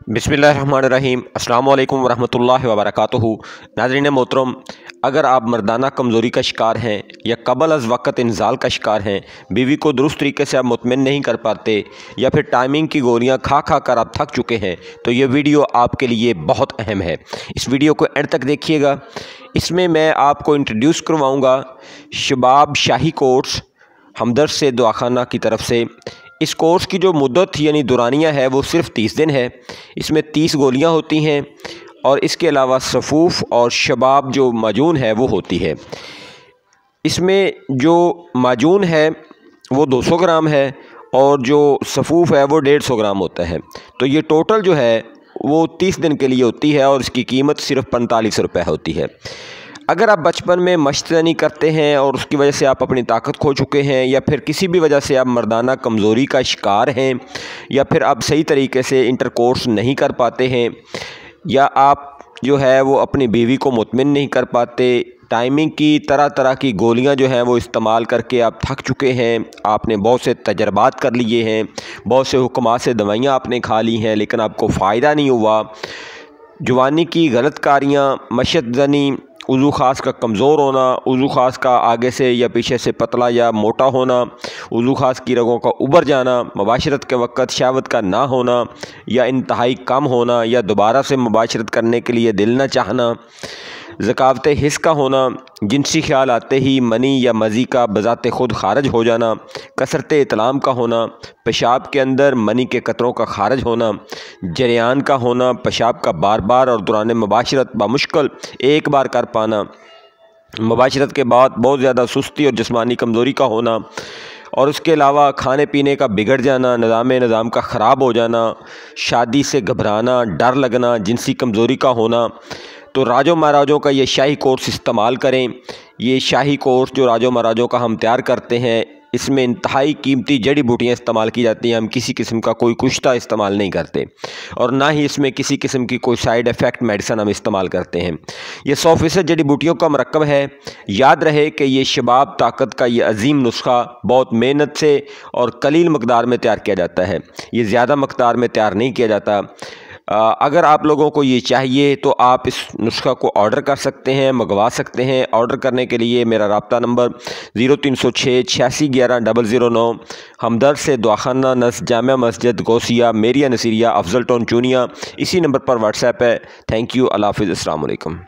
बिस्मिल्लाहिर्रहमानिर्रहीम। अस्सलाम वालेकुम वरहमतुल्लाहि वबरकातुहू। नाज़रीन मोहतरम, अगर आप मर्दाना कमज़ोरी का शिकार हैं या कबल अज़ वक़्त इंज़ाल का शिकार हैं, बीवी को दुरुस्त तरीके से आप मुतमिन नहीं कर पाते या फिर टाइमिंग की गोलियां खा खा कर आप थक चुके हैं, तो ये वीडियो आपके लिए बहुत अहम है। इस वीडियो को एंड तक देखिएगा। इसमें मैं आपको इंट्रोड्यूस करवाऊँगा शबाब शाही कोर्स हमदर्द से दवाखाना की तरफ से। इस कोर्स की जो मुद्दत यानी दुरानिया है वो सिर्फ़ 30 दिन है। इसमें 30 गोलियां होती हैं और इसके अलावा सफ़ूफ़ और शबाब जो माजून है वो होती है। इसमें जो माजून है वो 200 ग्राम है और जो सफ़ूफ़ है वो 150 ग्राम होता है। तो ये टोटल जो है वो 30 दिन के लिए होती है और इसकी कीमत सिर्फ़ 45 रुपये होती है। अगर आप बचपन में मशक़ नहीं करते हैं और उसकी वजह से आप अपनी ताकत खो चुके हैं, या फिर किसी भी वजह से आप मर्दाना कमज़ोरी का शिकार हैं, या फिर आप सही तरीके से इंटरकोर्स नहीं कर पाते हैं, या आप जो है वो अपनी बीवी को मुतमिन नहीं कर पाते, टाइमिंग की तरह तरह की गोलियां जो हैं वो इस्तेमाल करके आप थक चुके हैं, आपने बहुत से तजर्बात कर लिए हैं, बहुत से हुक्मात से दवाइयाँ आपने खा ली हैं लेकिन आपको फ़ायदा नहीं हुआ, जवानी की गलत कारियाँ, मशत ज़नी, उज़ू ख़ास का कमज़ोर होना, उज़ू ख़ास का आगे से या पीछे से पतला या मोटा होना, उज़ू ख़ास की रगों का उबर जाना, मुबाशरत के वक़्त शहवत का ना होना या इंतहाई कम होना, या दोबारा से मुबाशरत करने के लिए दिल न चाहना, ज़कावत हिस्स का होना, जिनसी ख्याल आते ही मनी या मज़ी का बज़ाते ख़ुद खारिज हो जाना, कसरत इतलाम का होना, पेशाब के अंदर मनी के कतरों का खारिज होना, जरियान का होना, पेशाब का बार बार और दौरान मुबाशरत बामुश्किल एक बार कर पाना, मुबाशरत के बाद बहुत ज़्यादा सुस्ती और जिस्मानी कमज़ोरी का होना, और उसके अलावा खाने पीने का बिगड़ जाना, निज़ाम का ख़राब हो जाना, शादी से घबराना, डर लगना, जिनसी कमज़ोरी का होना। तो राजो महाराजों का ये शाही कोर्स इस्तेमाल करें। ये शाही कोर्स जो राजो महाराजों का हम तैयार करते हैं, इसमें इंतहाई कीमती जड़ी बूटियाँ इस्तेमाल की जाती हैं। हम किसी किस्म का कोई कुश्ता इस्तेमाल नहीं करते और ना ही इसमें किसी किस्म की कोई साइड इफ़ेक्ट मेडिसन हम इस्तेमाल करते हैं। ये 100% जड़ी बूटियों का मरकब है। याद रहे कि ये शबाब ताकत का ये अजीम नुस्खा बहुत मेहनत से और कलील मकदार में तैयार किया जाता है। ये ज़्यादा मकदार में तैयार नहीं किया जाता। अगर आप लोगों को ये चाहिए तो आप इस नुस्खा को ऑर्डर कर सकते हैं, मंगवा सकते हैं। ऑर्डर करने के लिए मेरा रब्ता नंबर 0306 8611 009, हमदर्द से दवाखाना, नस जामिया मस्जिद गौसिया, मेरिया नसीरिया, अफजल टाउन चूनिया। इसी नंबर पर व्हाट्सएप है। Thank you. अल्लाह हाफ़िज़। अस्सलाम वालेकुम।